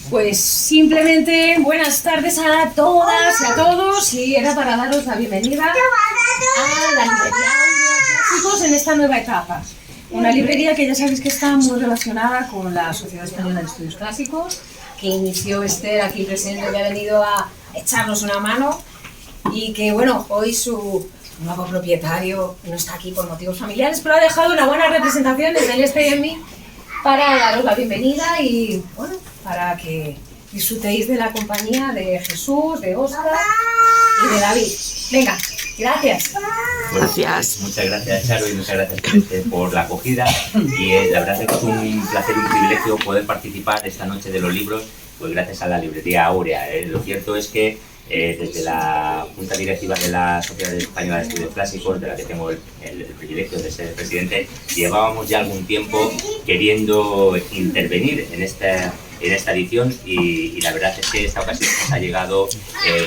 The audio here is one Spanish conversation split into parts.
Pues simplemente buenas tardes a todas y a todos, y era para daros la bienvenida a la librería Clásicos en esta nueva etapa. Una librería que ya sabéis que está muy relacionada con la Sociedad Española de Estudios Clásicos, que inició Esther aquí presente, que ha venido a echarnos una mano, y que bueno, hoy su nuevo propietario no está aquí por motivos familiares, pero ha dejado una buena representación desde el Este y en mí para daros la bienvenida y bueno, para que disfrutéis de la compañía de Jesús, de Óscar y de David. Venga, gracias. Gracias. Muchas gracias, Charo, y muchas gracias por la acogida. Y la verdad es que es un placer y un privilegio poder participar esta noche de los libros, pues gracias a la librería Áurea. Lo cierto es que desde la Junta Directiva de la Sociedad Española de Estudios Clásicos, de la que tengo el privilegio de ser presidente, llevábamos ya algún tiempo queriendo intervenir en esta edición y la verdad es que esta ocasión nos ha llegado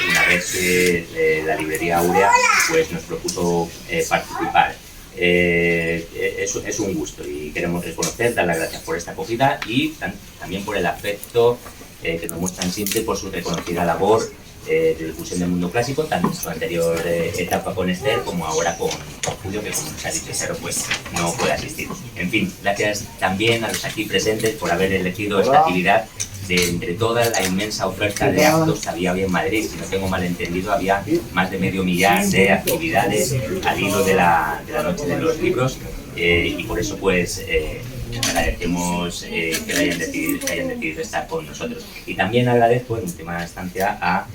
una vez que la librería Áurea pues, nos propuso participar. Es un gusto y queremos reconocer, dar las gracias por esta acogida y también por el afecto que nos muestran siempre por su reconocida labor de difusión del mundo clásico, tanto en su anterior etapa con Esther como ahora con Julio, que como nos ha dicho Charo, pues no puede asistir. En fin, gracias también a los aquí presentes por haber elegido esta actividad de entre toda la inmensa oferta de actos que había hoy en Madrid. Si no tengo mal entendido, había más de medio millar de actividades al hilo de la Noche de los Libros y por eso pues agradecemos que hayan decidido estar con nosotros. Y también agradezco en última instancia a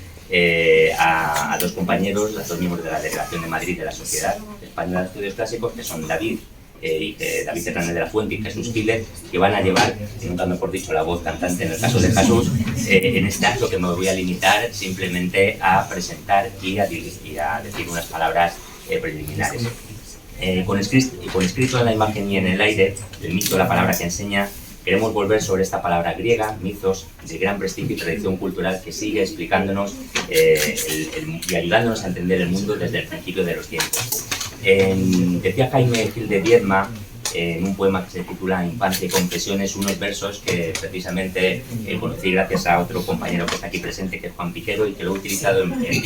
dos compañeros, los dos miembros de la Delegación de Madrid de la Sociedad Española de Estudios Clásicos, que son David Hernández de la Fuente y Jesús Quiles, que van a llevar, nunca mejor dicho, la voz cantante en el caso de Jesús, en este acto que me voy a limitar simplemente a presentar y a decir unas palabras preliminares. Con escrito en la imagen y en el aire, el mito, la palabra que enseña, queremos volver sobre esta palabra griega, mitos, de gran prestigio y tradición cultural que sigue explicándonos y ayudándonos a entender el mundo desde el principio de los tiempos. Decía Jaime Gil de Viedma, en un poema que se titula Infancia y Confesiones, unos versos que precisamente conocí gracias a otro compañero que está aquí presente, que es Juan Piquero, y que lo he utilizado en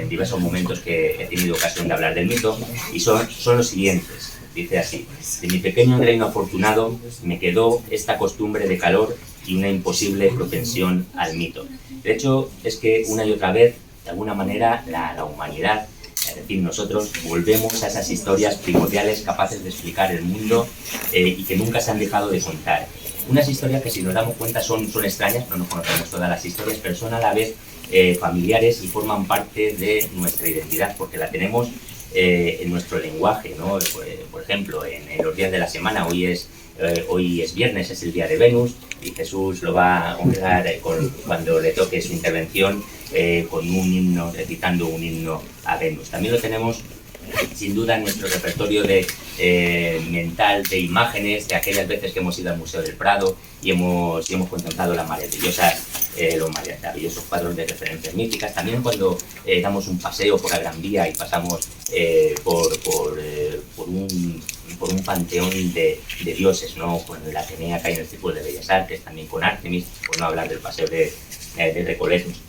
diversos momentos que he tenido ocasión de hablar del mito, y son los siguientes. Dice así: de mi pequeño reino afortunado me quedó esta costumbre de calor y una imposible propensión al mito. De hecho, es que una y otra vez, de alguna manera, la humanidad, es decir, nosotros volvemos a esas historias primordiales capaces de explicar el mundo y que nunca se han dejado de contar. Unas historias que, si nos damos cuenta, son extrañas, no nos conocemos todas las historias, pero son a la vez familiares y forman parte de nuestra identidad, porque la tenemos en nuestro lenguaje, ¿no? Por ejemplo, en los días de la semana, hoy es viernes, es el día de Venus, y Jesús lo va a honrar cuando le toque su intervención con un himno, recitando un himno a Venus. También lo tenemos sin duda en nuestro repertorio mental de imágenes de aquellas veces que hemos ido al Museo del Prado y hemos contemplado los maravillosos cuadros de referencias míticas. También cuando damos un paseo por la Gran Vía y pasamos por un panteón de dioses, ¿no? Con la Atenea que hay en el Círculo de Bellas Artes, también con Artemis, por no hablar del paseo de Recoletos.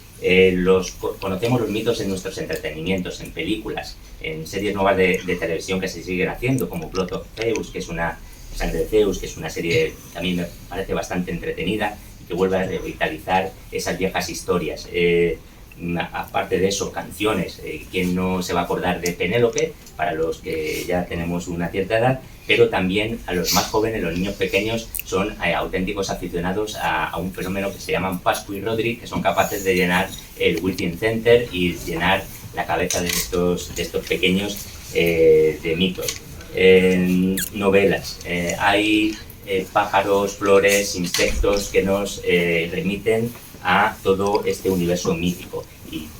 Conocemos los mitos en nuestros entretenimientos, en películas, en series nuevas de televisión que se siguen haciendo, como Blood of Zeus, que es Sangre de Zeus, que es una serie que también me parece bastante entretenida y que vuelve a revitalizar esas viejas historias. Aparte de eso, canciones. ¿Quién no se va a acordar de Penélope? Para los que ya tenemos una cierta edad, pero también a los más jóvenes, los niños pequeños, son auténticos aficionados a un fenómeno que se llaman Pascu y Rodri, que son capaces de llenar el Within Center y llenar la cabeza de estos pequeños de mitos. Novelas. Hay pájaros, flores, insectos que nos remiten a todo este universo mítico.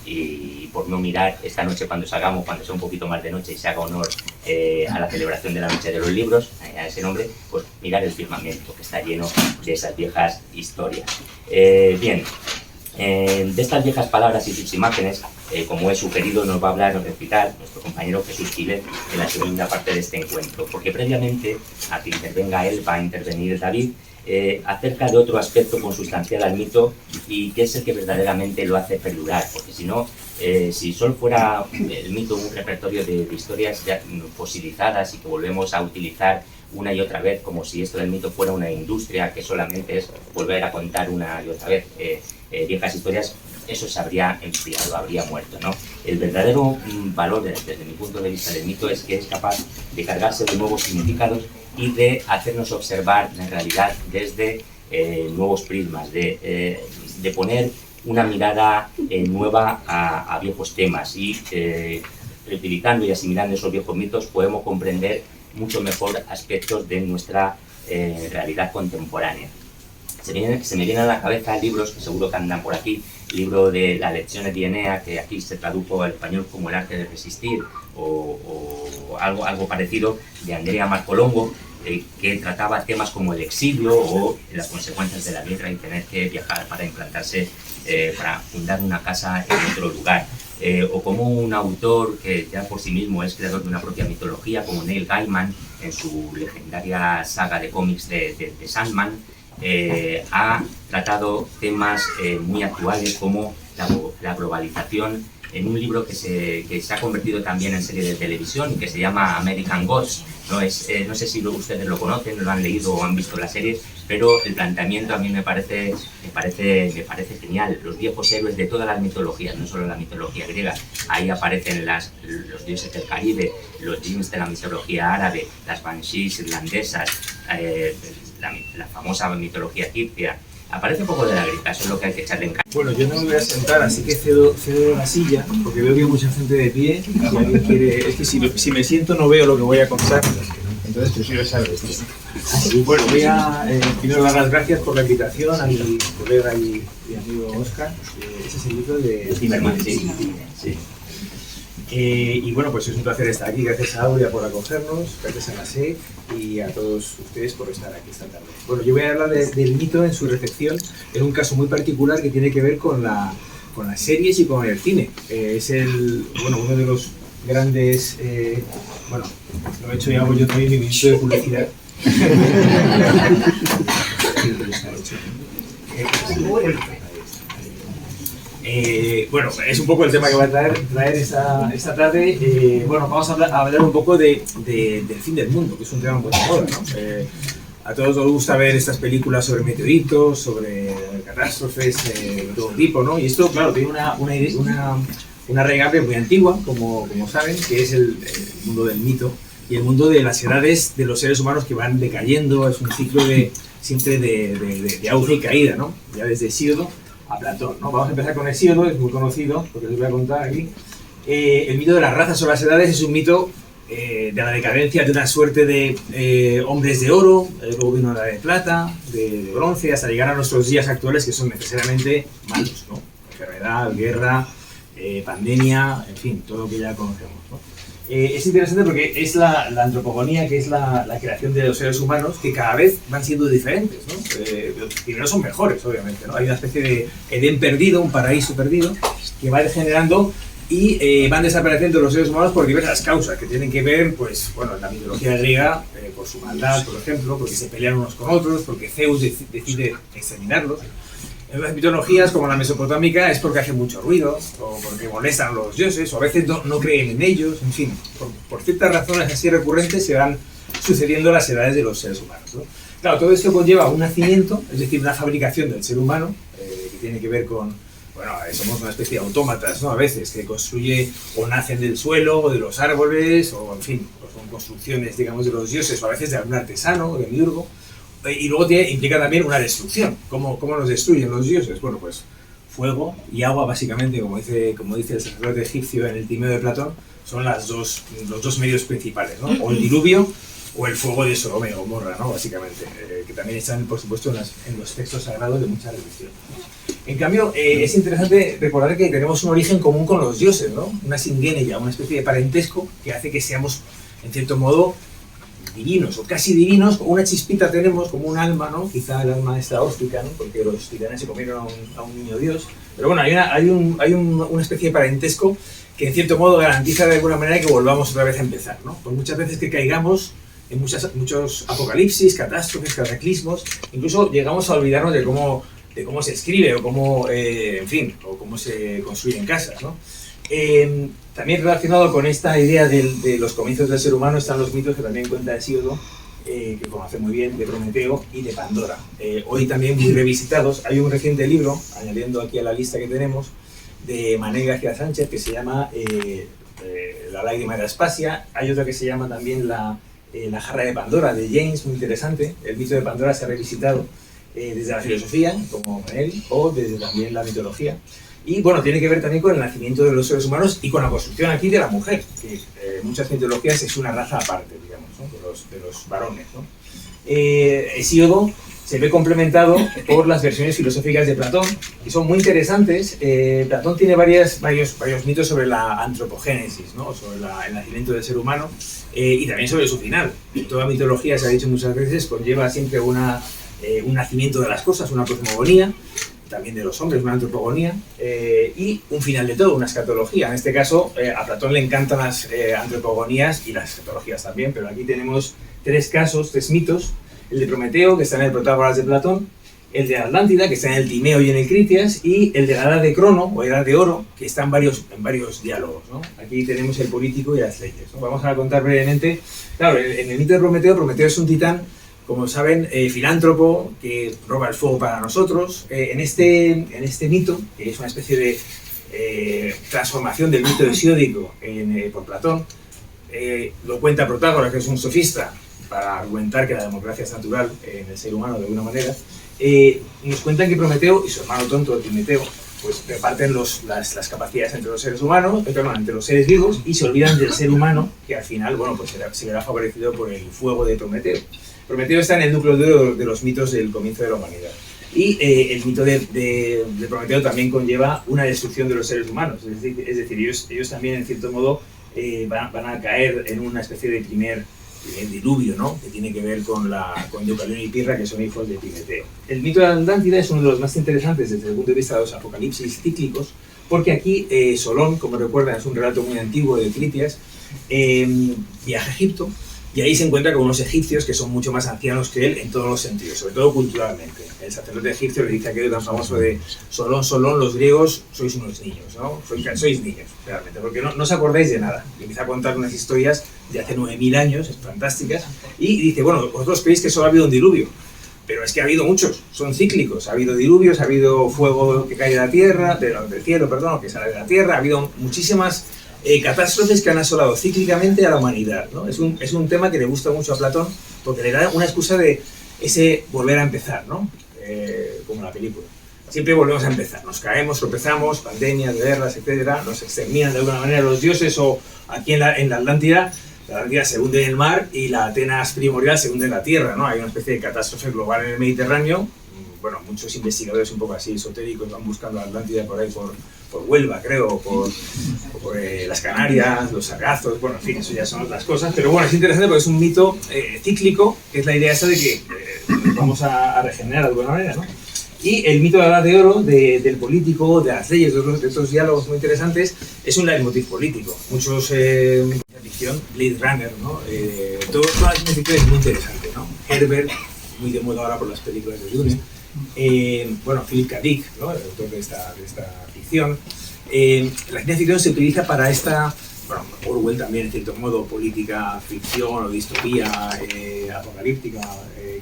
Y por no mirar esta noche cuando salgamos, cuando sea un poquito más de noche y se haga honor a la celebración de la Noche de los Libros, a ese nombre, pues mirar el firmamento que está lleno de esas viejas historias. Bien, de estas viejas palabras y sus imágenes, como he sugerido, nos va a hablar, nos recitar nuestro compañero Jesús Quiles en la segunda parte de este encuentro, porque previamente a que intervenga él va a intervenir David, acerca de otro aspecto consustancial al mito y que es el que verdaderamente lo hace perdurar, porque si no, si solo fuera el mito un repertorio de historias ya fosilizadas y que volvemos a utilizar una y otra vez, como si esto del mito fuera una industria que solamente es volver a contar una y otra vez viejas historias, eso se habría enfriado, habría muerto, ¿no? El verdadero valor desde mi punto de vista del mito es que es capaz de cargarse de nuevos significados y de hacernos observar la realidad desde nuevos prismas, de poner una mirada nueva a viejos temas y reutilizando y asimilando esos viejos mitos podemos comprender mucho mejor aspectos de nuestra realidad contemporánea. Se me vienen a la cabeza libros que seguro que andan por aquí, libro de Las lecciones de Enea, que aquí se tradujo al español como El arte de resistir, o algo parecido, de Andrea Marcolongo, que trataba temas como el exilio o las consecuencias de la guerra y tener que viajar para implantarse, para fundar una casa en otro lugar. O como un autor que ya por sí mismo es creador de una propia mitología, como Neil Gaiman, en su legendaria saga de cómics de Sandman, ha tratado temas muy actuales como la globalización en un libro que se ha convertido también en serie de televisión y que se llama American Gods. No sé si ustedes lo conocen, lo han leído o han visto la serie, pero el planteamiento a mí me parece genial. Los viejos héroes de todas las mitologías, no solo la mitología griega, ahí aparecen los dioses del Caribe, los jinns de la mitología árabe, las banshees irlandesas, la famosa mitología egipcia. Aparece un poco de la grieta, eso es lo que hay que echarle en cara. Bueno, yo no me voy a sentar, así que cedo la silla, porque veo que hay mucha gente de pie. Si alguien quiere... Es que si me siento no veo lo que voy a contar, entonces prefiero estar de pie. Bueno, voy a primero dar las gracias por la invitación a mi colega y amigo Óscar. Ese es el libro de Zimmerman, sí. Y bueno, pues es un placer estar aquí. Gracias a Aurea por acogernos, gracias a la SEC y a todos ustedes por estar aquí esta tarde. Bueno, yo voy a hablar del mito en su recepción, en un caso muy particular que tiene que ver con las series y con el cine. Es uno de los grandes... lo he hecho y hago yo también mi ministro de publicidad. Bueno, es un poco el tema que va a traer esta tarde. Vamos a hablar un poco del fin del mundo, que es un tema muy de moda, ¿no? A todos nos gusta ver estas películas sobre meteoritos, sobre catástrofes de todo tipo, ¿no? Y esto, claro, tiene una regable muy antigua, como saben, que es el mundo del mito y el mundo de las edades de los seres humanos que van decayendo. Es un ciclo siempre de auge y caída, ¿no? Ya desde Hesíodo a Platón, ¿no? Vamos a empezar con Hesíodo, es muy conocido, porque les voy a contar aquí. El mito de las razas o las edades es un mito de la decadencia de una suerte de hombres de oro, luego vino la de plata, de bronce, hasta llegar a nuestros días actuales, que son necesariamente malos, ¿no? Enfermedad, guerra, pandemia, en fin, todo lo que ya conocemos, ¿no? Es interesante porque es la antropogonía, que es la creación de los seres humanos, que cada vez van siendo diferentes, ¿no? Primero son mejores, obviamente, ¿no? Hay una especie de Edén perdido, un paraíso perdido, que va degenerando y van desapareciendo los seres humanos por diversas causas, que tienen que ver, pues, bueno, en la mitología griega, por su maldad, por ejemplo, porque se pelean unos con otros, porque Zeus decide exterminarlos. En las mitologías, como la mesopotámica, es porque hacen mucho ruido, o porque molestan a los dioses, o a veces no creen en ellos, en fin, por ciertas razones así recurrentes se van sucediendo las edades de los seres humanos, ¿no? Claro, todo esto conlleva un nacimiento, es decir, una fabricación del ser humano, que tiene que ver con, bueno, somos una especie de autómatas, ¿no? A veces, que construye o nacen del suelo, o de los árboles, o en fin, pues son construcciones, digamos, de los dioses, o a veces de algún artesano, de miurgo. Y luego implica también una destrucción. ¿Cómo nos destruyen los dioses? Bueno, pues fuego y agua, básicamente, como dice el sacerdote egipcio en el Timeo de Platón, son los dos medios principales, ¿no? O el diluvio o el fuego de Sodoma y Gomorra, ¿no? Básicamente, que también están, por supuesto, en los textos sagrados de muchas religiones. En cambio, es interesante recordar que tenemos un origen común con los dioses, ¿no? Una singéneya, una especie de parentesco que hace que seamos, en cierto modo, divinos o casi divinos. Una chispita tenemos, como un alma, ¿no? Quizá el alma esta óstica, ¿no? Porque los titanes se comieron a un niño dios. Pero bueno, hay una especie de parentesco que en cierto modo garantiza de alguna manera que volvamos otra vez a empezar, ¿no? Por muchas veces que caigamos, en muchos apocalipsis, catástrofes, cataclismos. Incluso llegamos a olvidarnos de cómo se escribe o cómo, en fin, o cómo se construyen casas, ¿no? También relacionado con esta idea de los comienzos del ser humano están los mitos que también cuenta Hesíodo, que conoce muy bien, de Prometeo y de Pandora. Hoy también muy revisitados. Hay un reciente libro, añadiendo aquí a la lista que tenemos, de Manuel García Sánchez, que se llama La lágrima de Aspasia. Hay otra que se llama también la jarra de Pandora, de James, muy interesante. El mito de Pandora se ha revisitado desde la filosofía, como Manuel, o desde también la mitología. Y bueno, tiene que ver también con el nacimiento de los seres humanos y con la construcción aquí de la mujer, que en muchas mitologías es una raza aparte, digamos, ¿no? de los varones, ¿no? Hesíodo se ve complementado por las versiones filosóficas de Platón, que son muy interesantes. Platón tiene varios mitos sobre la antropogénesis, ¿no? Sobre el nacimiento del ser humano, y también sobre su final. En toda mitología, se ha dicho muchas veces, conlleva siempre un nacimiento de las cosas, una cosmogonía, también de los hombres, una antropogonía, y un final de todo, una escatología. En este caso, a Platón le encantan las antropogonías y las escatologías también, pero aquí tenemos tres mitos: el de Prometeo, que está en el Protágoras de Platón, el de Atlántida, que está en el Timeo y en el Critias, y el de la Edad de Crono, o Edad de Oro, que está en varios diálogos, ¿no? Aquí tenemos el político y las leyes, ¿no? Vamos a contar brevemente. Claro, en el mito de Prometeo es un titán, como saben, filántropo, que roba el fuego para nosotros. En este mito, que es una especie de transformación del mito hesiódico por Platón, lo cuenta Protágoras, que es un sofista, para argumentar que la democracia es natural en el ser humano de alguna manera. Nos cuentan que Prometeo y su hermano tonto, Epimeteo, pues reparten las capacidades entre los seres humanos, entre los seres vivos, y se olvidan del ser humano, que al final, bueno, pues se verá favorecido por el fuego de Prometeo. Prometeo está en el núcleo duro de los mitos del comienzo de la humanidad. Y el mito de Prometeo también conlleva una destrucción de los seres humanos. Es decir, ellos también, en cierto modo, van a caer en una especie de primer diluvio, ¿no? Que tiene que ver con Deucalión y Pirra, que son hijos de Epimeteo. El mito de la Atlántida es uno de los más interesantes desde el punto de vista de los apocalipsis cíclicos, porque aquí Solón, como recuerdan, es un relato muy antiguo de Critias, viaja a Egipto, y ahí se encuentra con unos egipcios que son mucho más ancianos que él en todos los sentidos, sobre todo culturalmente. El sacerdote egipcio le dice aquello tan famoso de Solón, los griegos sois unos niños, ¿no? Sois niños, realmente, porque no os acordáis de nada. Y empieza a contar unas historias de hace 9000 años, fantásticas, y dice, bueno, vosotros creéis que solo ha habido un diluvio, pero es que ha habido muchos, son cíclicos. Ha habido diluvios, ha habido fuego que cae de la tierra, del cielo, perdón, que sale de la tierra, ha habido muchísimas catástrofes que han asolado cíclicamente a la humanidad, ¿no? Es un tema que le gusta mucho a Platón, porque le da una excusa de ese volver a empezar, ¿no? Como la película. Siempre volvemos a empezar, nos caemos, tropezamos, pandemias, guerras, etcétera, nos exterminan de alguna manera los dioses, o aquí en la Atlántida se hunde en el mar y la Atenas primordial se hunde en la tierra, ¿no? Hay una especie de catástrofe global en el Mediterráneo. Bueno, muchos investigadores un poco así esotéricos van buscando la Atlántida por ahí, por Huelva, creo, o por las Canarias, los Sargazos, bueno, en fin, eso ya son otras cosas, pero bueno, es interesante porque es un mito cíclico, que es la idea esa de que nos vamos a regenerar de alguna manera, ¿no? Y el mito de la Edad de Oro, del político, de las leyes, de estos diálogos muy interesantes, es un leitmotiv político. Muchos ficción, Blade Runner, ¿no? Toda la ciencia ficción es muy interesante, ¿no? Herbert, muy de moda ahora por las películas de Dune. Bueno, Philip K. Dick, ¿no? El autor de esta ficción. La ciencia ficción se utiliza para esta, bueno, Orwell también, en cierto modo, política, ficción o distopía apocalíptica,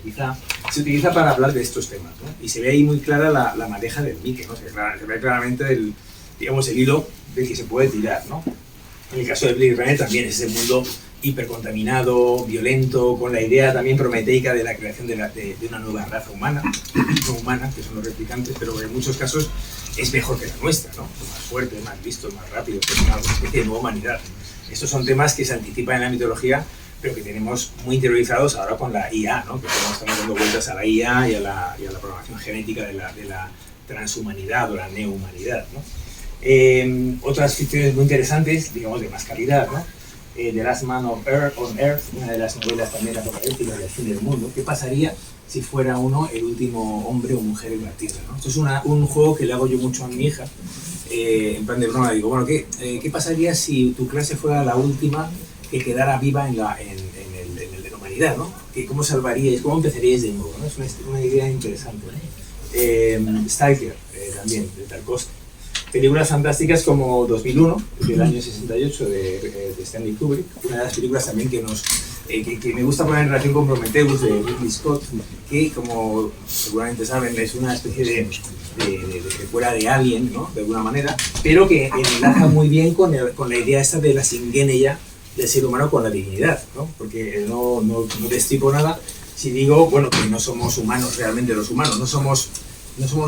quizá, se utiliza para hablar de estos temas, ¿no? Y se ve ahí muy clara la madeja del Mickey, ¿no? Se ve claramente el hilo del que se puede tirar, ¿no? En el caso de Blade Runner también es ese mundo hipercontaminado, violento, con la idea también prometeica de la creación de una nueva raza humana, no humana, que son los replicantes, pero en muchos casos es mejor que la nuestra, ¿no? Más fuerte, más listo, más rápido, es una especie de nueva humanidad. Estos son temas que se anticipan en la mitología, pero que tenemos muy interiorizados ahora con la IA, ¿no? Que estamos dando vueltas a la IA y a la programación genética de la transhumanidad o la neohumanidad, ¿no? Otras ficciones muy interesantes, digamos de más calidad, ¿no? The Last Man on Earth, una de las novelas también apocalípticas del fin del mundo. ¿Qué pasaría si fuera uno el último hombre o mujer en la Tierra, ¿no? Esto es un juego que le hago yo mucho a mi hija, en plan de broma. Digo, bueno, ¿qué pasaría si tu clase fuera la última que quedara viva en el de la humanidad? humanidad, ¿no? ¿Cómo salvaríais, cómo empezaríais de nuevo, ¿no? Es una idea interesante, ¿no? Stalker, también, de Tarkovsky. Películas fantásticas como 2001, del año 68, de Stanley Kubrick, una de las películas también que me gusta poner en relación con Prometheus, de Ridley Scott, que, como seguramente saben, es una especie de secuela de Alien, ¿no? De alguna manera, pero que enlaza muy bien con la idea esta de la singénea del ser humano con la dignidad, ¿no? Porque no destripo nada si digo, bueno, que no somos humanos realmente los humanos, no somos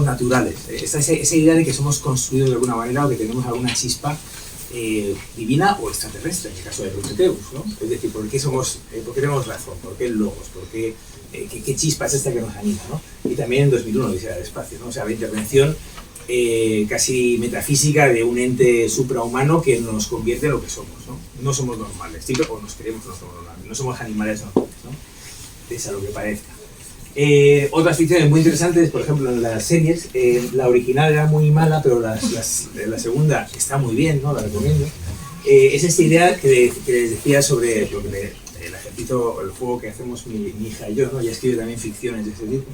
naturales. Esa idea de que somos construidos de alguna manera o que tenemos alguna chispa divina o extraterrestre, en el caso de Prometheus, ¿no? Es decir, ¿por qué tenemos razón? ¿Por qué el logos? ¿Por qué chispa es esta que nos anima, ¿no? Y también en 2001, Odisea del espacio, ¿no? O sea, la intervención casi metafísica de un ente suprahumano que nos convierte en lo que somos, ¿no? No somos normales, siempre o nos creemos que no somos normales, no somos animales normales, ¿no? Pese a lo que parezca. Otras ficciones muy interesantes, por ejemplo, en las series, la original era muy mala, pero la segunda está muy bien, ¿no? La recomiendo. Es esta idea que les decía sobre el ejercicio, el juego que hacemos mi hija y yo, ¿no? Ella escribe también ficciones de este tipo.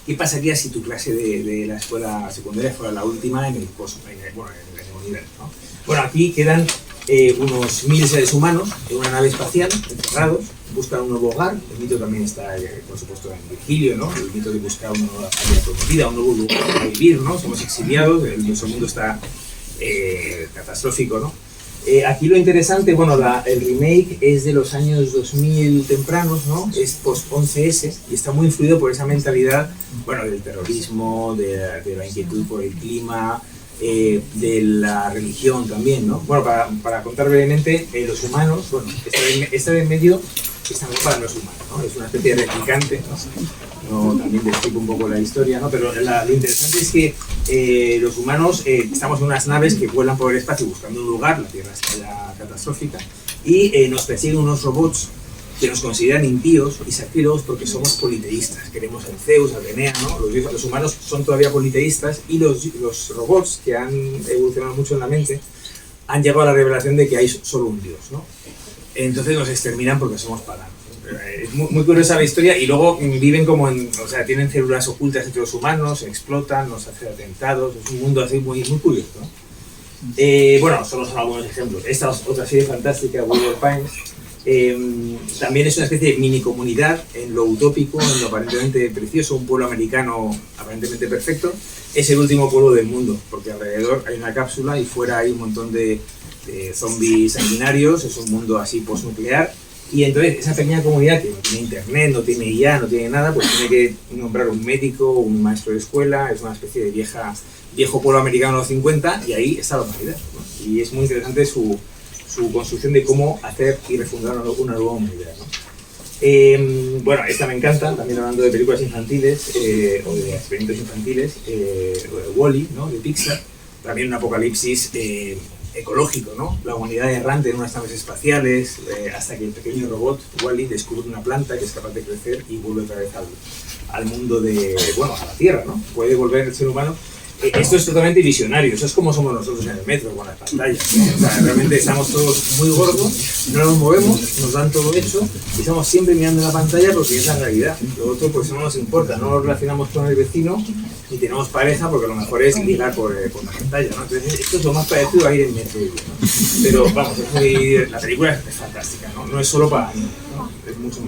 ¿Qué pasaría si tu clase de la escuela secundaria fuera la última en el universo, ¿no? Bueno, aquí quedan unos 1000 seres humanos en una nave espacial, encerrados, buscan un nuevo hogar. El mito también está, por supuesto, en Virgilio, ¿no? El mito de buscar una nueva familia prometida, un nuevo lugar para vivir, ¿no? Somos exiliados, nuestro mundo está catastrófico, ¿no? Aquí lo interesante, bueno, el remake es de los años 2000 tempranos, ¿no? Es post-11S y está muy influido por esa mentalidad, bueno, del terrorismo, de la inquietud por el clima, de la religión también, ¿no? Bueno, para contar brevemente, los humanos, bueno, esta de en medio es también para los humanos, ¿no? Es una especie de replicante, ¿no? También describo un poco la historia, ¿no? Pero lo interesante es que los humanos estamos en unas naves que vuelan por el espacio buscando un lugar, la Tierra está ya catastrófica, y nos persiguen unos robots que nos consideran impíos y sacrílegos porque somos politeístas. Queremos al Zeus, al Enea, ¿no? Los humanos son todavía politeístas y los robots, que han evolucionado mucho en la mente, han llegado a la revelación de que hay solo un Dios, ¿no? Entonces nos exterminan porque somos paganos. Es muy curiosa la historia y luego viven como o sea, tienen células ocultas entre los humanos, explotan, nos hacen atentados, es un mundo así muy curioso, ¿no? Bueno, solo son algunos ejemplos. Esta otra serie fantástica, Wilder Pines, también es una especie de mini comunidad en lo utópico, en lo aparentemente precioso, un pueblo americano aparentemente perfecto. Es el último pueblo del mundo, porque alrededor hay una cápsula y fuera hay un montón de zombies sanguinarios, es un mundo así postnuclear. Y entonces esa pequeña comunidad que no tiene internet, no tiene IA, no tiene nada, pues tiene que nombrar un médico, un maestro de escuela, es una especie de viejo pueblo americano de los 50 y ahí está la humanidad, ¿no? Y es muy interesante su construcción de cómo hacer y refundar una nueva humanidad, ¿no? Bueno, esta me encanta, también hablando de películas infantiles o de experimentos infantiles, Wall-E, ¿no? De Pixar, también un apocalipsis ecológico, ¿no? La humanidad errante en unas naves espaciales, hasta que el pequeño robot, Wall-E, descubre una planta que es capaz de crecer y vuelve otra vez al mundo a la Tierra, ¿no? Puede volver el ser humano. Esto es totalmente visionario, eso es como somos nosotros en el metro con las pantallas, ¿no? O sea, realmente estamos todos muy gordos, no nos movemos, nos dan todo hecho y estamos siempre mirando la pantalla porque es la realidad. Lo otro pues no nos importa, no nos relacionamos con el vecino ni tenemos pareja porque lo mejor es ligar por la pantalla, ¿no? Entonces esto es lo más parecido a ir en metro, ¿no? Pero vamos, la película es fantástica, ¿no? No es solo para niños, ¿no? Es mucho.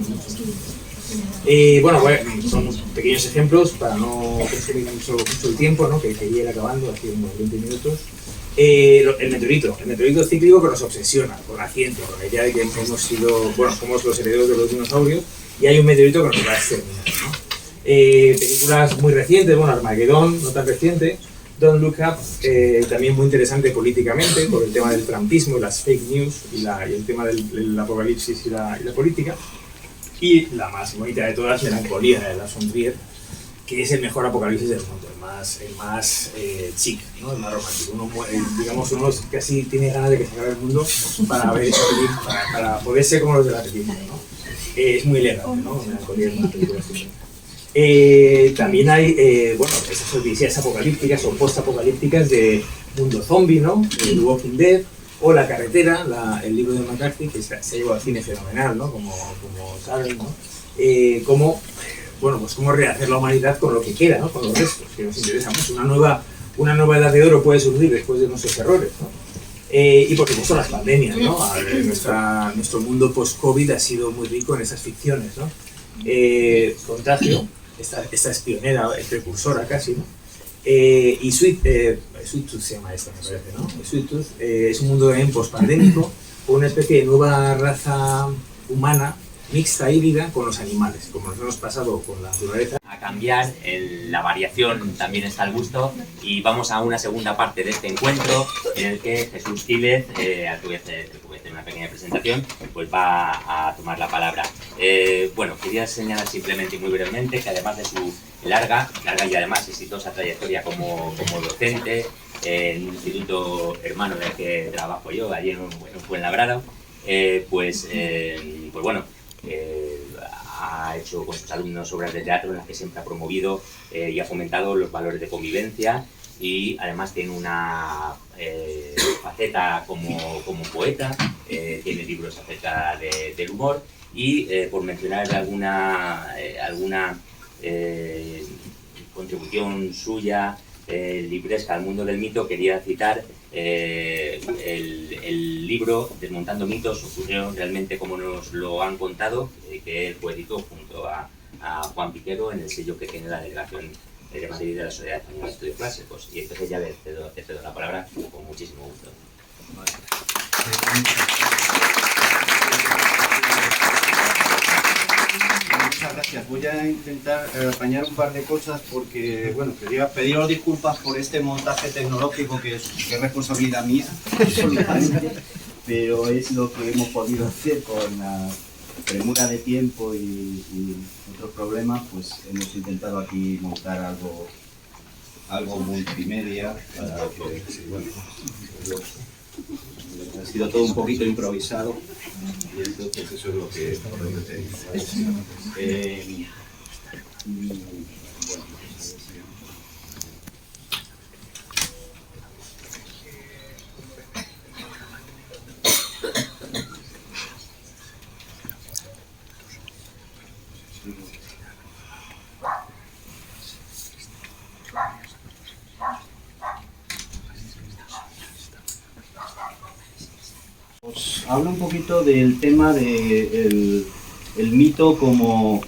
Bueno, son pequeños ejemplos para no consumir mucho el tiempo, ¿no? Que quería ir acabando, hace unos 20 minutos. El meteorito cíclico que nos obsesiona con la ciencia, con la idea de que somos los herederos de los dinosaurios y hay un meteorito que nos va a exterminar, ¿no? Películas muy recientes, Armageddon, no tan reciente, Don't Look Up, también muy interesante políticamente por el tema del trumpismo y las fake news y el tema del apocalipsis y la política. Y la más bonita de todas, Melancolía, de Lars von Trier, que es el mejor apocalipsis del mundo, el más chic, ¿no? El más romántico. Uno casi tiene ganas de que se acabe el mundo para ver esa película, para poder ser como los de la película, ¿no? Es muy elegante, ¿no? Melancolía es una película así. También hay, esas odiseas apocalípticas o post-apocalípticas de mundo zombie, ¿no? The Walking Dead. O La carretera, el libro de McCarthy, que se ha llevado al cine fenomenal, ¿no? Como saben, ¿no? cómo, bueno, pues cómo rehacer la humanidad con lo que quiera, ¿no? Con los restos, que nos interesa mucho. Una nueva edad de oro puede surgir después de nuestros errores, ¿no? Y por supuesto las pandemias, ¿no? Nuestro mundo post-COVID ha sido muy rico en esas ficciones, ¿no? Contagio, esta es pionera, es precursora casi, ¿no? Y Sweet Tooth se llama esta, me parece, ¿no? Sweet Tooth es un mundo también post-pandémico, con una especie de nueva raza humana mixta, híbrida, con los animales, como nos hemos pasado con la naturaleza. A cambiar, la variación también está al gusto, y vamos a una segunda parte de este encuentro en el que Jesús Quílez, al que voy a hacer una pequeña presentación, pues va a tomar la palabra. Bueno, quería señalar simplemente y muy brevemente que además de su larga y además exitosa trayectoria como docente en un instituto hermano del que trabajo yo, allí en Fuenlabrada, pues bueno, ha hecho con sus alumnos obras de teatro en las que siempre ha promovido y ha fomentado los valores de convivencia, y además tiene una faceta como poeta, tiene libros acerca del humor, y por mencionar alguna contribución suya libresca al mundo del mito, quería citar el libro Desmontando mitos, ocurrió realmente como nos lo han contado, que él editó junto a Juan Piquero en el sello que tiene la delegación de Madrid de la Sociedad Española de Estudios Clásicos. Y entonces ya te cedo la palabra con muchísimo gusto. Muchas gracias. Voy a intentar apañar un par de cosas porque, bueno, quería pediros disculpas por este montaje tecnológico que es responsabilidad mía, absolutamente, pero es lo que hemos podido hacer con la premura de tiempo y otros problemas. Pues hemos intentado aquí montar algo multimedia para que, bueno, ha sido todo un poquito improvisado, y entonces eso es lo que Os hablo un poquito del tema del mito como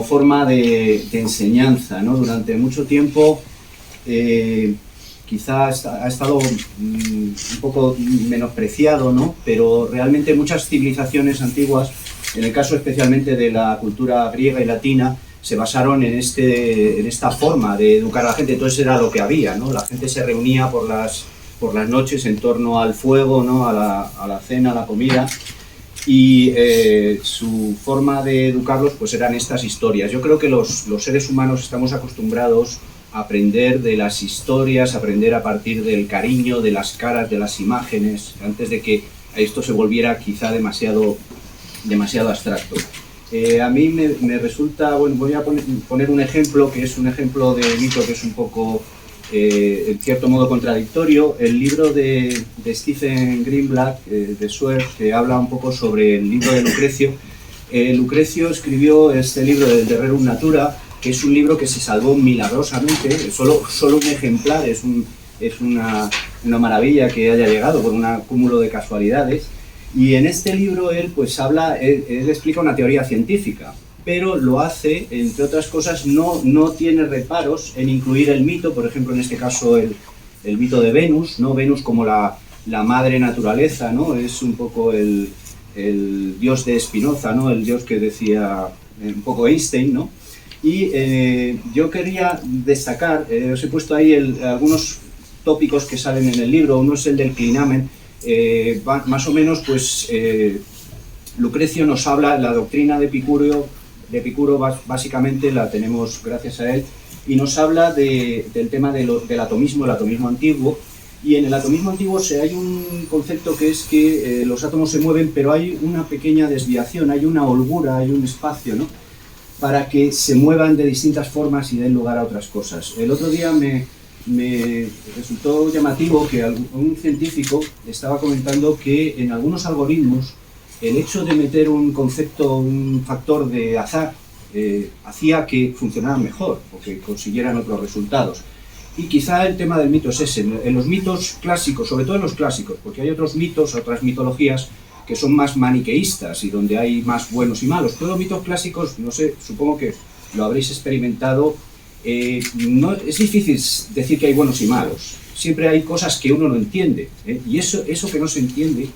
forma de enseñanza, ¿no? Durante mucho tiempo quizás ha estado un poco menospreciado, ¿no? Pero realmente muchas civilizaciones antiguas, en el caso especialmente de la cultura griega y latina, se basaron en esta forma de educar a la gente. Entonces era lo que había, ¿no? La gente se reunía por las noches en torno al fuego, ¿no? a la cena, a la comida, y su forma de educarlos pues eran estas historias. Yo creo que los seres humanos estamos acostumbrados a aprender de las historias, a aprender a partir del cariño, de las caras, de las imágenes, antes de que esto se volviera quizá demasiado abstracto. A mí me resulta, bueno, voy a poner un ejemplo, que es un ejemplo de mito que es un poco en cierto modo contradictorio. El libro de Stephen Greenblatt, de Swerve, que habla un poco sobre el libro de Lucrecio. Lucrecio escribió este libro del De Rerum Natura, que es un libro que se salvó milagrosamente, solo un ejemplar, es una maravilla que haya llegado por un cúmulo de casualidades. Y en este libro él explica una teoría científica, pero lo hace, entre otras cosas, no tiene reparos en incluir el mito, por ejemplo, en este caso el mito de Venus, ¿no? Venus como la madre naturaleza, ¿no? Es un poco el dios de Spinoza, ¿no? El dios que decía un poco Einstein, ¿no? Y yo quería destacar, os he puesto ahí algunos tópicos que salen en el libro. Uno es el del clinamen. Más o menos, pues Lucrecio nos habla, la doctrina de Epicuro básicamente la tenemos gracias a él, y nos habla del tema del atomismo, el atomismo antiguo. Y en el atomismo antiguo hay un concepto que es que los átomos se mueven, pero hay una pequeña desviación, hay una holgura, hay un espacio, ¿no?, para que se muevan de distintas formas y den lugar a otras cosas. El otro día me resultó llamativo que un científico estaba comentando que en algunos algoritmos el hecho de meter un concepto, un factor de azar, hacía que funcionaran mejor o que consiguieran otros resultados. Y quizá el tema del mito es ese. En los mitos clásicos, sobre todo en los clásicos, porque hay otros mitos, otras mitologías que son más maniqueístas y donde hay más buenos y malos. Todos los mitos clásicos, no sé, supongo que lo habréis experimentado, no, es difícil decir que hay buenos y malos. Siempre hay cosas que uno no entiende, y eso que no se entiende,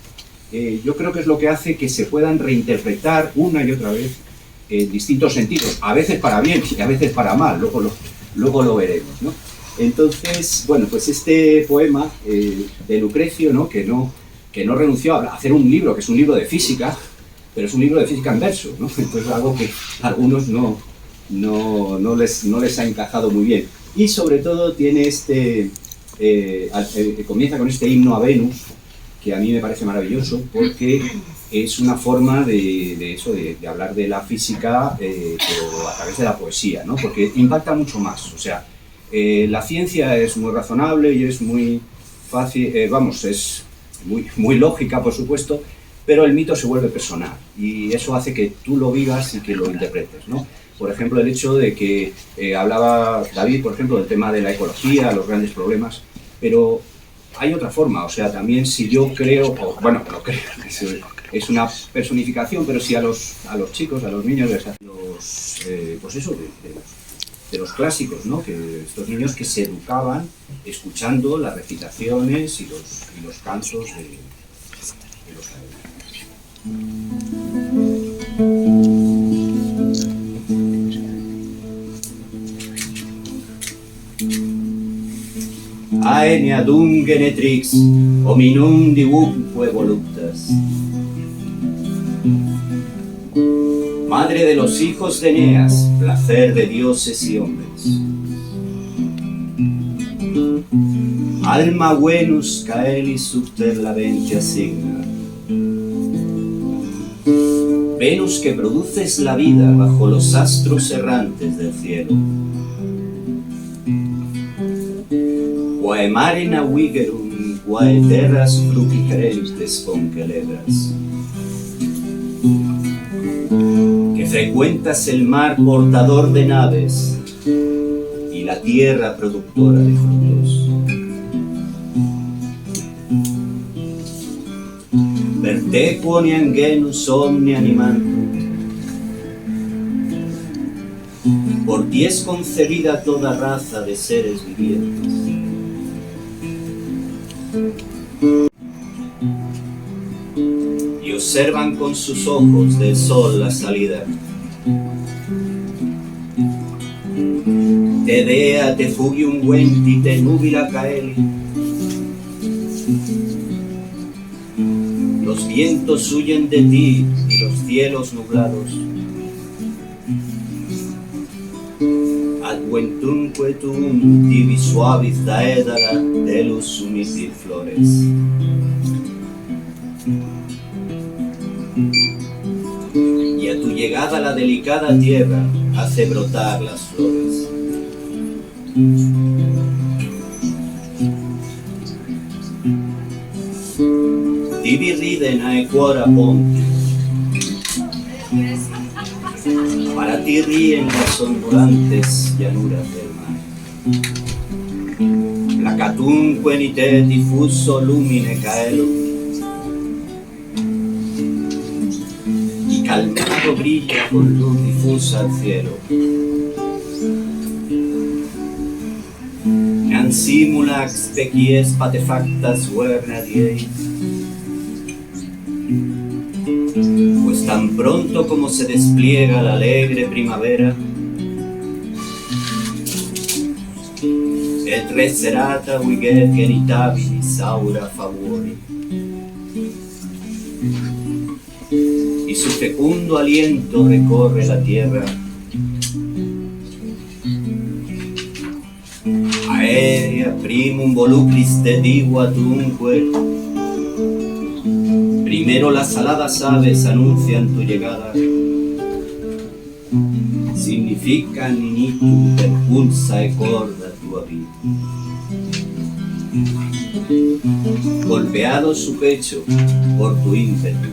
yo creo que es lo que hace que se puedan reinterpretar una y otra vez en distintos sentidos, a veces para bien y a veces para mal, luego lo veremos, ¿no? Entonces, bueno, pues este poema de Lucrecio, ¿no? Que no renunció a hacer un libro, que es un libro de física, pero es un libro de física en verso, ¿no? Entonces algo que a algunos no les ha encajado muy bien. Y sobre todo tiene comienza con este himno a Venus, que a mí me parece maravilloso, porque es una forma de hablar de la física, pero a través de la poesía, ¿no? Porque impacta mucho más. O sea, la ciencia es muy razonable y es muy fácil, es muy lógica, por supuesto, pero el mito se vuelve personal y eso hace que tú lo vivas y que lo interpretes, ¿no? Por ejemplo, el hecho de que hablaba David, por ejemplo, del tema de la ecología, los grandes problemas, pero hay otra forma. O sea, también si yo creo, no creo, es una personificación, pero si a los chicos, a los niños, pues eso, de los clásicos, ¿no? Que estos niños que se educaban escuchando las recitaciones y los cantos de los Aene adum genetrix, hominum divumque voluptas. Madre de los hijos de Eneas, placer de dioses y hombres. Alma Venus caelis subter la ventia signa. Venus que produces la vida bajo los astros errantes del cielo. Quae mare navigerum, quae terras fructiferentes concelebras. Que frecuentas el mar portador de naves y la tierra productora de frutos. Verte quoniam genus omni animantum. Por ti es concebida toda raza de seres vivientes. Y observan con sus ojos del sol la salida. Te dea te fugium venti te nubila caeli. Los vientos huyen de ti y los cielos nublados. Ad ventumque tum tibi suavis daedala delus umitir flores. Y a tu llegada la delicada tierra hace brotar las flores. Tibi riden aequora ponti. Para ti ríen las ondulantes llanuras del mar. Placatumque in te diffuso lumine caelo. Y calmado brilla con luz difusa al cielo. Nan simulax pecies patefactas verna dieis. Pues tan pronto como se despliega la alegre primavera, et reserata viget genitabilis aura favori, y su fecundo aliento recorre la tierra, aerea primum volucris de divatuumque. Primero las aladas aves anuncian tu llegada, significan initum perpulsa e corda tu vida. Golpeado su pecho por tu ímpetu,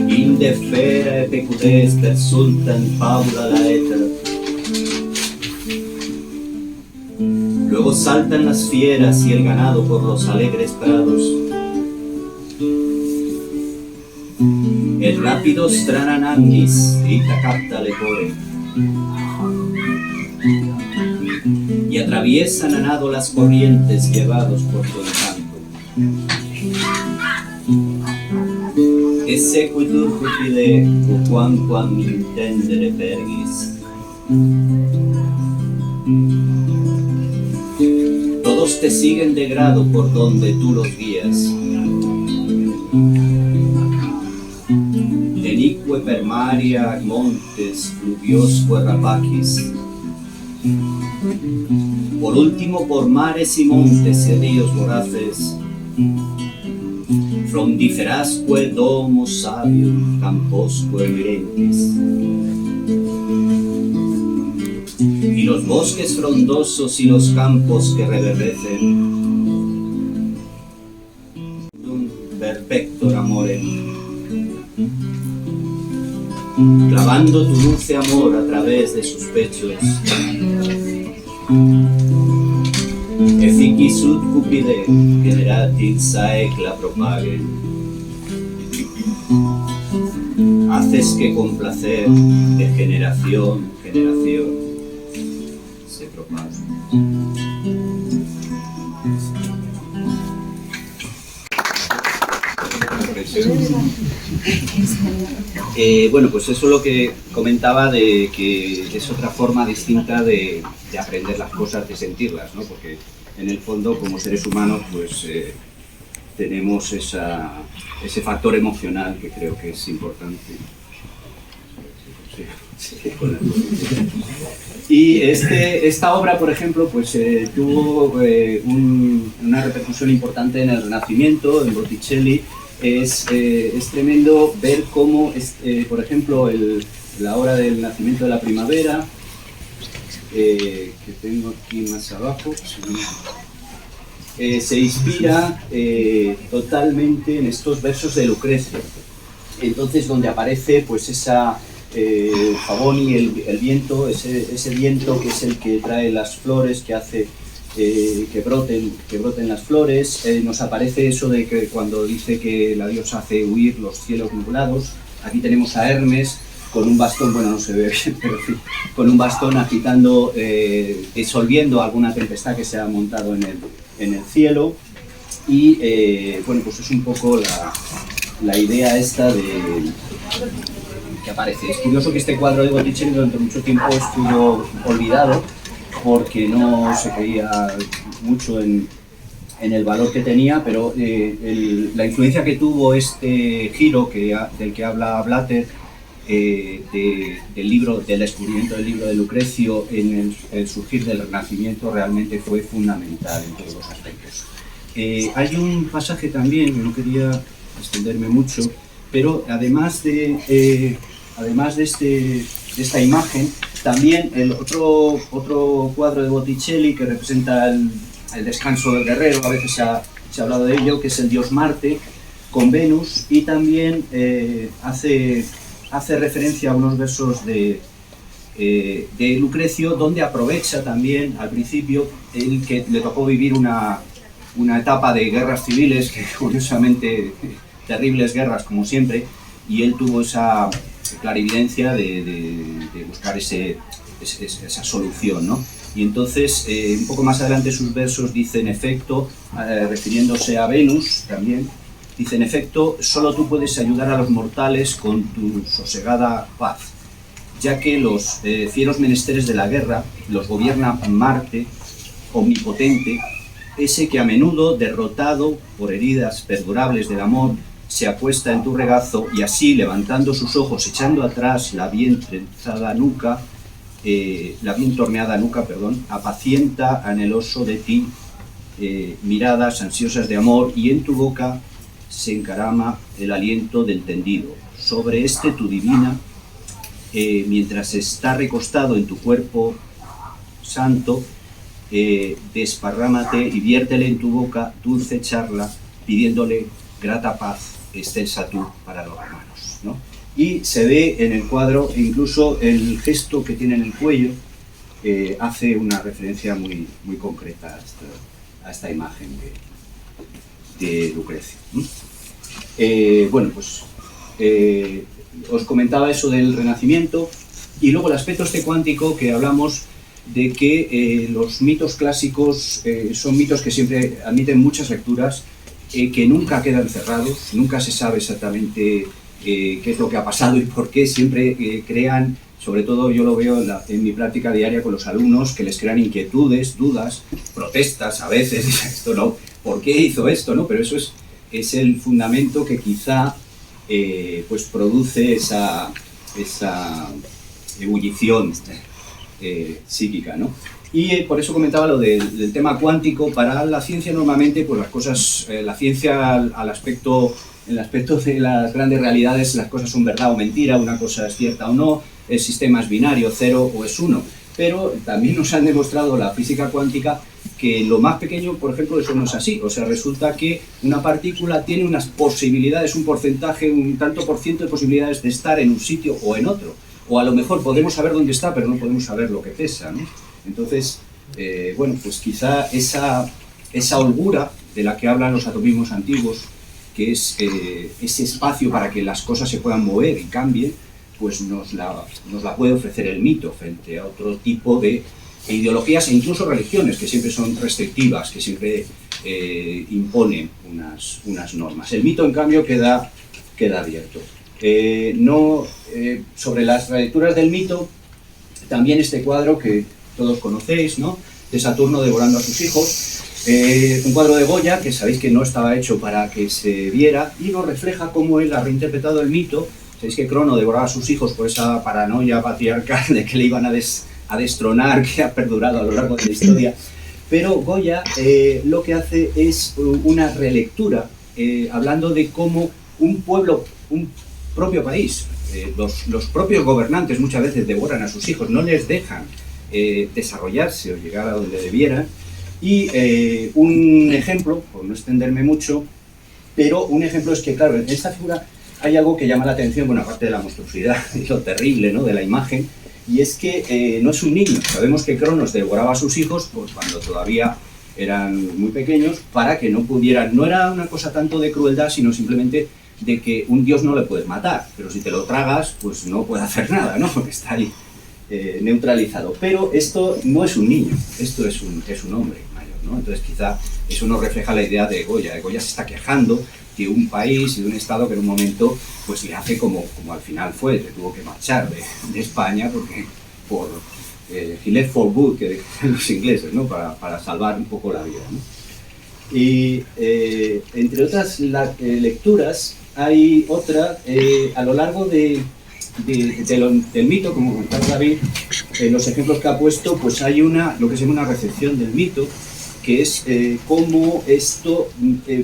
Inde fera pecudes per sultan fabula laeter. Luego saltan las fieras y el ganado por los alegres prados. El rápido strananandis grita capta lepore. Y atraviesan a nado las corrientes llevados por tu encanto. Exequitur cupide, quam intendere pergis. Todos te siguen de grado por donde tú los guías. Denique per maria montes fluviosque rapacis. Por último por mares y montes y ríos voraces. Frondiferasque domos sabium camposque mirentis. Y los bosques frondosos y los campos que reverdecen. Un perfecto amore. Clavando tu dulce amor a través de sus pechos. Effici sud cupide, generatit saecla propaguen. Haces que con placer, de generación en generación, se propague. Bueno, pues eso es lo que comentaba, de que es otra forma distinta de aprender las cosas, de sentirlas, ¿no? Porque en el fondo, como seres humanos, pues tenemos ese factor emocional que creo que es importante. Y esta obra, por ejemplo, pues tuvo una repercusión importante en el Renacimiento, en Botticelli. Es tremendo ver cómo, por ejemplo, la obra del nacimiento de la primavera, que tengo aquí más abajo, se inspira totalmente en estos versos de Lucrecio. Entonces, donde aparece pues el Favoni, el viento, ese viento que es el que trae las flores, que hace que broten las flores. Nos aparece eso de que cuando dice que la diosa hace huir los cielos nublados. Aquí tenemos a Hermes con un bastón, bueno, no se ve bien, pero sí, con un bastón agitando, disolviendo alguna tempestad que se ha montado en el cielo. Y bueno, pues es un poco la idea esta que aparece. Es curioso que este cuadro de Botticelli durante mucho tiempo estuvo olvidado, porque no se creía mucho en el valor que tenía, pero la influencia que tuvo este giro del que habla Blatter, del descubrimiento del libro de Lucrecio en el surgir del Renacimiento, realmente fue fundamental en todos los aspectos. Hay un pasaje también, que no quería extenderme mucho, pero además de esta imagen, también el otro cuadro de Botticelli que representa el descanso del guerrero, a veces se ha hablado de ello, que es el dios Marte con Venus, y también hace referencia a unos versos de Lucrecio, donde aprovecha también al principio el que le tocó vivir una etapa de guerras civiles, que curiosamente terribles guerras como siempre, y él tuvo esa clarividencia de buscar esa solución, ¿no? Y entonces, un poco más adelante sus versos dicen, en efecto, refiriéndose a Venus también, dice, en efecto, solo tú puedes ayudar a los mortales con tu sosegada paz, ya que los fieros menesteres de la guerra los gobierna Marte, omnipotente, ese que a menudo, derrotado por heridas perdurables del amor, se acuesta en tu regazo y así, levantando sus ojos, echando atrás la bien torneada nuca, apacienta anheloso de ti miradas ansiosas de amor, y en tu boca se encarama el aliento del tendido. Sobre tu divina, mientras está recostado en tu cuerpo santo, desparrámate y viértele en tu boca dulce charla, pidiéndole grata paz excelsa tu para los romanos, ¿no? Y se ve en el cuadro incluso el gesto que tiene en el cuello, hace una referencia muy, muy concreta a esta imagen de Lucrecio. Bueno, pues os comentaba eso del Renacimiento, y luego el aspecto cuántico, que hablamos de que los mitos clásicos son mitos que siempre admiten muchas lecturas, que nunca quedan cerrados, nunca se sabe exactamente qué es lo que ha pasado y por qué. Siempre crean, sobre todo yo lo veo en mi práctica diaria con los alumnos, que les crean inquietudes, dudas, protestas a veces, esto no, ¿por qué hizo esto? ¿No? Pero eso es el fundamento que quizá pues produce esa ebullición psíquica, ¿no? Y por eso comentaba lo del tema cuántico. Para la ciencia normalmente, pues las cosas, la ciencia en el aspecto de las grandes realidades, las cosas son verdad o mentira, una cosa es cierta o no, el sistema es binario, 0 o es 1. Pero también nos han demostrado la física cuántica que lo más pequeño, por ejemplo, eso no es así. O sea, resulta que una partícula tiene unas posibilidades, un porcentaje, un tanto por ciento de posibilidades de estar en un sitio o en otro. O a lo mejor podemos saber dónde está, pero no podemos saber lo que pesa, ¿no? Entonces, bueno, pues quizá esa holgura de la que hablan los atomismos antiguos, que es ese espacio para que las cosas se puedan mover y cambien, pues nos la puede ofrecer el mito frente a otro tipo de ideologías e incluso religiones, que siempre son restrictivas, que siempre imponen unas normas. El mito, en cambio, queda abierto. Sobre las lecturas del mito, también este cuadro que todos conocéis, ¿no?, de Saturno devorando a sus hijos, un cuadro de Goya que sabéis que no estaba hecho para que se viera, y nos refleja cómo él ha reinterpretado el mito. Sabéis que Crono devoraba a sus hijos por esa paranoia patriarcal de que le iban a destronar, que ha perdurado a lo largo de la historia. Pero Goya lo que hace es una relectura, hablando de cómo un pueblo, un propio país, los propios gobernantes muchas veces devoran a sus hijos, no les dejan desarrollarse o llegar a donde debieran. Y un ejemplo, por no extenderme mucho, pero un ejemplo es que, claro, en esta figura hay algo que llama la atención, bueno, aparte de la monstruosidad y lo terrible, ¿no?, de la imagen, y es que no es un niño. Sabemos que Cronos devoraba a sus hijos pues cuando todavía eran muy pequeños, para que no pudieran, no era una cosa tanto de crueldad, sino simplemente de que un dios no le puedes matar, pero si te lo tragas, pues no puede hacer nada, ¿no?, porque está ahí neutralizado. Pero esto no es un niño, esto es un hombre mayor, ¿no? Entonces quizá eso nos refleja la idea de Goya. Goya se está quejando de un país y de un estado que en un momento pues le hace como al final fue, le tuvo que marchar de España porque por he left for good, que dicen los ingleses, ¿no?, para salvar un poco la vida, ¿no? Y entre otras lecturas hay otra a lo largo del mito, como comentaba David, en los ejemplos que ha puesto, pues hay lo que se llama una recepción del mito, que es cómo esto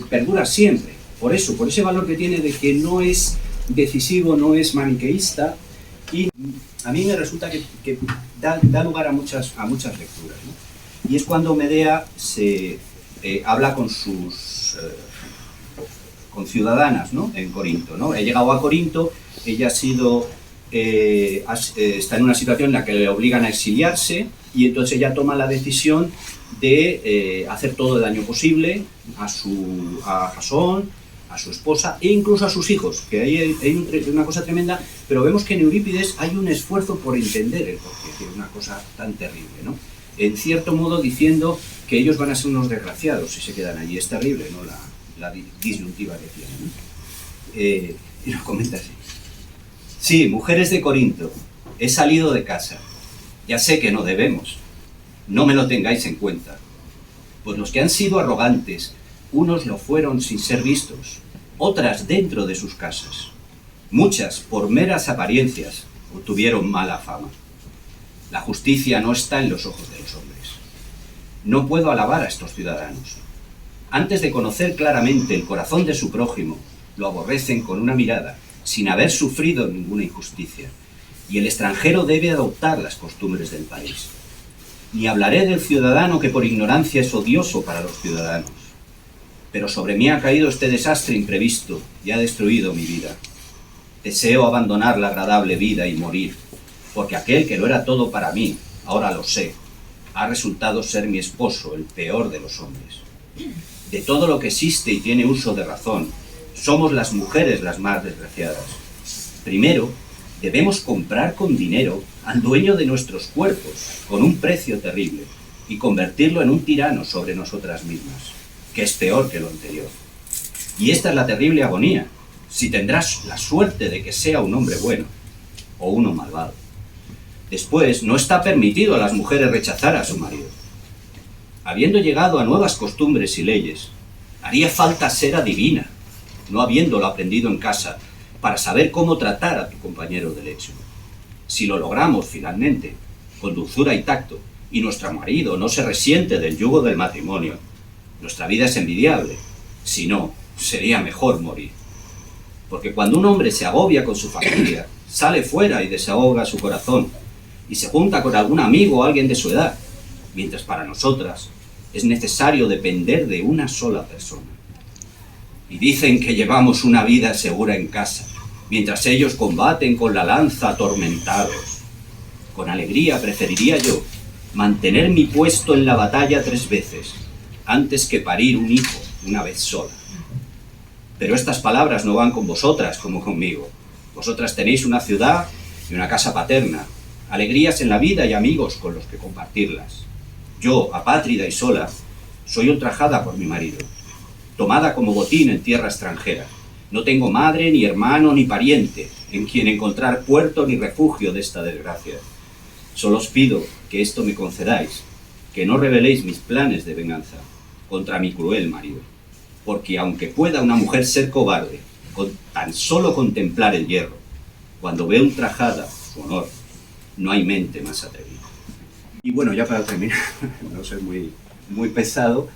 perdura siempre. Por ese valor que tiene de que no es decisivo, no es maniqueísta, y a mí me resulta que da lugar a muchas lecturas, ¿no? Y es cuando Medea se habla con sus ciudadanas, ¿no?, en Corinto, ¿no? He llegado a Corinto, ella ha sido está en una situación en la que le obligan a exiliarse, y entonces ella toma la decisión de hacer todo el daño posible a Jasón, a su esposa e incluso a sus hijos, que hay una cosa tremenda, pero vemos que en Eurípides hay un esfuerzo por entender el porqué, que es una cosa tan terrible, ¿no? En cierto modo diciendo que ellos van a ser unos desgraciados si se quedan allí. Es terrible, ¿no?, la disyuntiva que tienen, ¿no? Y nos comenta así: sí, mujeres de Corinto, he salido de casa, ya sé que no debemos, no me lo tengáis en cuenta, pues los que han sido arrogantes, unos lo fueron sin ser vistos, otras dentro de sus casas, muchas por meras apariencias obtuvieron mala fama. La justicia no está en los ojos de los hombres. No puedo alabar a estos ciudadanos. Antes de conocer claramente el corazón de su prójimo, lo aborrecen con una mirada, sin haber sufrido ninguna injusticia, y el extranjero debe adoptar las costumbres del país. Ni hablaré del ciudadano que por ignorancia es odioso para los ciudadanos, pero sobre mí ha caído este desastre imprevisto y ha destruido mi vida. Deseo abandonar la agradable vida y morir, porque aquel que lo era todo para mí, ahora lo sé, ha resultado ser mi esposo, el peor de los hombres. De todo lo que existe y tiene uso de razón, somos las mujeres las más desgraciadas. Primero, debemos comprar con dinero al dueño de nuestros cuerpos, con un precio terrible, y convertirlo en un tirano sobre nosotras mismas, que es peor que lo anterior. Y esta es la terrible agonía, si tendrás la suerte de que sea un hombre bueno, o uno malvado. Después, no está permitido a las mujeres rechazar a su marido. Habiendo llegado a nuevas costumbres y leyes, haría falta ser adivina, no habiéndolo aprendido en casa, para saber cómo tratar a tu compañero de lecho. Si lo logramos finalmente, con dulzura y tacto, y nuestro marido no se resiente del yugo del matrimonio, nuestra vida es envidiable. Si no, sería mejor morir. Porque cuando un hombre se agobia con su familia, sale fuera y desahoga su corazón, y se junta con algún amigo o alguien de su edad, mientras para nosotras es necesario depender de una sola persona. Y dicen que llevamos una vida segura en casa, mientras ellos combaten con la lanza atormentados. Con alegría preferiría yo mantener mi puesto en la batalla 3 veces, antes que parir un hijo una vez sola. Pero estas palabras no van con vosotras como conmigo. Vosotras tenéis una ciudad y una casa paterna, alegrías en la vida y amigos con los que compartirlas. Yo, apátrida y sola, soy ultrajada por mi marido, tomada como botín en tierra extranjera. No tengo madre, ni hermano, ni pariente en quien encontrar puerto ni refugio de esta desgracia. Solo os pido que esto me concedáis, que no reveléis mis planes de venganza contra mi cruel marido. Porque aunque pueda una mujer ser cobarde con tan solo contemplar el hierro, cuando ve ultrajada su honor, no hay mente más atrevida. Y bueno, ya para terminar, no ser muy pesado,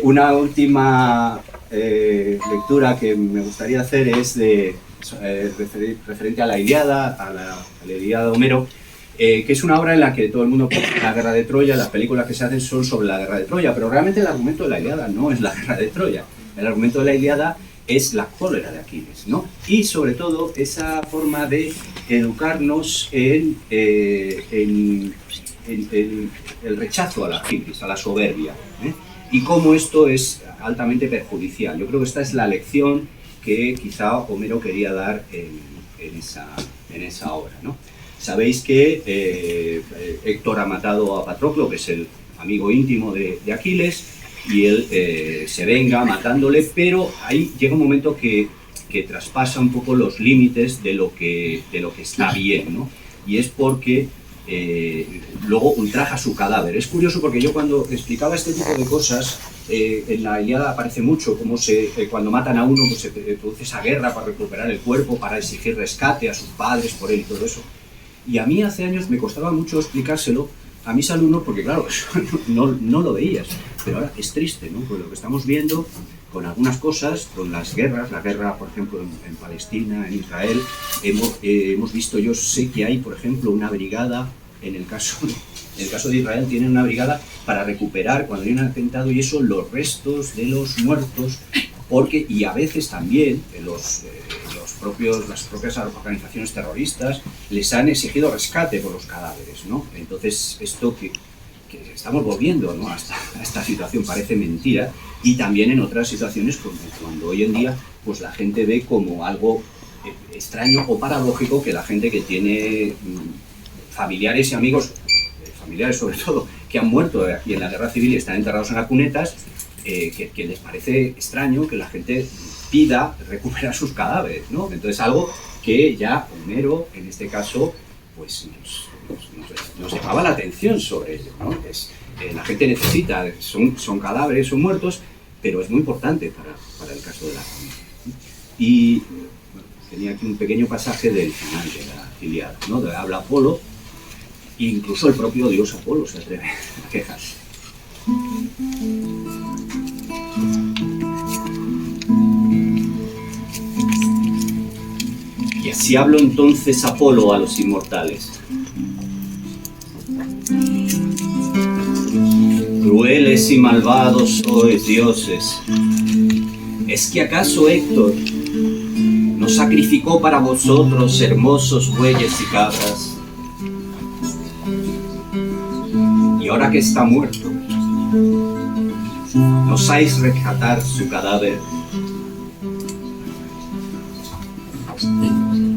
una última lectura que me gustaría hacer es referente a la Ilíada, a la Ilíada de Homero, que es una obra en la que todo el mundo piensa la guerra de Troya, las películas que se hacen son sobre la guerra de Troya, pero realmente el argumento de la Ilíada no es la guerra de Troya. El argumento de la Ilíada es la cólera de Aquiles, ¿no? Y sobre todo esa forma de educarnos en el rechazo a la Aquiles, a la soberbia, y cómo esto es altamente perjudicial. Yo creo que esta es la lección que quizá Homero quería dar en esa obra, ¿no? Sabéis que Héctor ha matado a Patroclo, que es el amigo íntimo de Aquiles, y él se venga matándole, pero ahí llega un momento que traspasa un poco los límites de lo que está bien, ¿no? Y es porque luego ultraja su cadáver. Es curioso porque yo cuando explicaba este tipo de cosas, en la Ilíada aparece mucho cómo cuando matan a uno pues se produce esa guerra para recuperar el cuerpo, para exigir rescate a sus padres por él y todo eso. Y a mí hace años me costaba mucho explicárselo a mis alumnos porque claro, eso no lo veías. Pero ahora es triste, ¿no? Pues lo que estamos viendo con algunas cosas, con las guerras, la guerra, por ejemplo, en Palestina, en Israel, hemos visto, yo sé que hay, por ejemplo, una brigada, en el caso de Israel, tienen una brigada para recuperar, cuando hay un atentado y eso, los restos de los muertos, porque, y a veces también, las propias organizaciones terroristas les han exigido rescate por los cadáveres, ¿no? Entonces, esto que estamos volviendo, ¿no?, a esta situación parece mentira, y también en otras situaciones cuando hoy en día pues la gente ve como algo extraño o paradójico que la gente que tiene familiares y amigos, familiares sobre todo, que han muerto aquí en la guerra civil y están enterrados en las cunetas, que les parece extraño que la gente pida recuperar sus cadáveres, ¿no? Entonces algo que ya Homero, en este caso, pues nos llamaba la atención sobre ello, ¿no? La gente necesita, son cadáveres, son muertos, pero es muy importante para el caso de la familia. Y bueno, tenía aquí un pequeño pasaje del final de la Ilíada, ¿no? Donde habla Apolo, e incluso el propio dios Apolo se atreve a quejarse. Y así habló entonces Apolo a los inmortales. Crueles y malvados sois, dioses, ¿Es que acaso Héctor no sacrificó para vosotros hermosos bueyes y cabras? Y ahora que está muerto, ¿no osáis rescatar su cadáver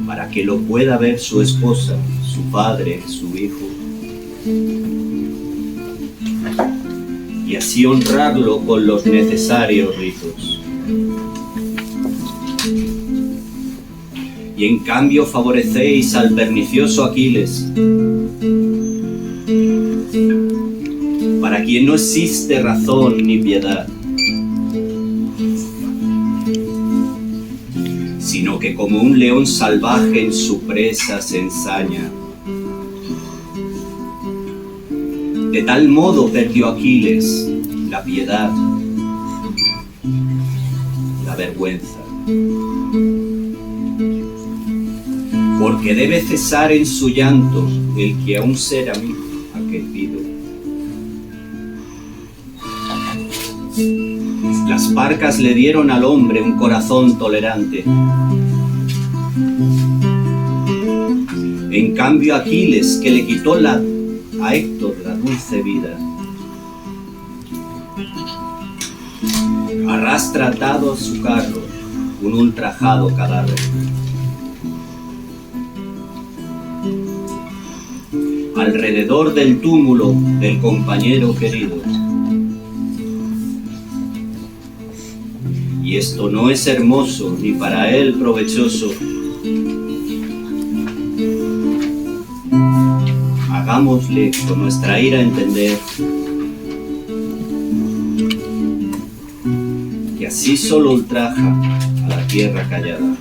para que lo pueda ver su esposa, su padre, su hijo, y así honrarlo con los necesarios ritos? Y en cambio favorecéis al pernicioso Aquiles, para quien no existe razón ni piedad, sino que como un león salvaje en su presa se ensaña. De tal modo perdió Aquiles la piedad, la vergüenza. Porque debe cesar en su llanto el que aún será mi aquel pido. Las parcas le dieron al hombre un corazón tolerante. En cambio Aquiles, que le quitó a Héctor la dulce vida, arrastra atado a su carro un ultrajado cadáver. Alrededor del túmulo del compañero querido. Y esto no es hermoso ni para él provechoso. Hagámosle con nuestra ira entender que así solo ultraja a la tierra callada.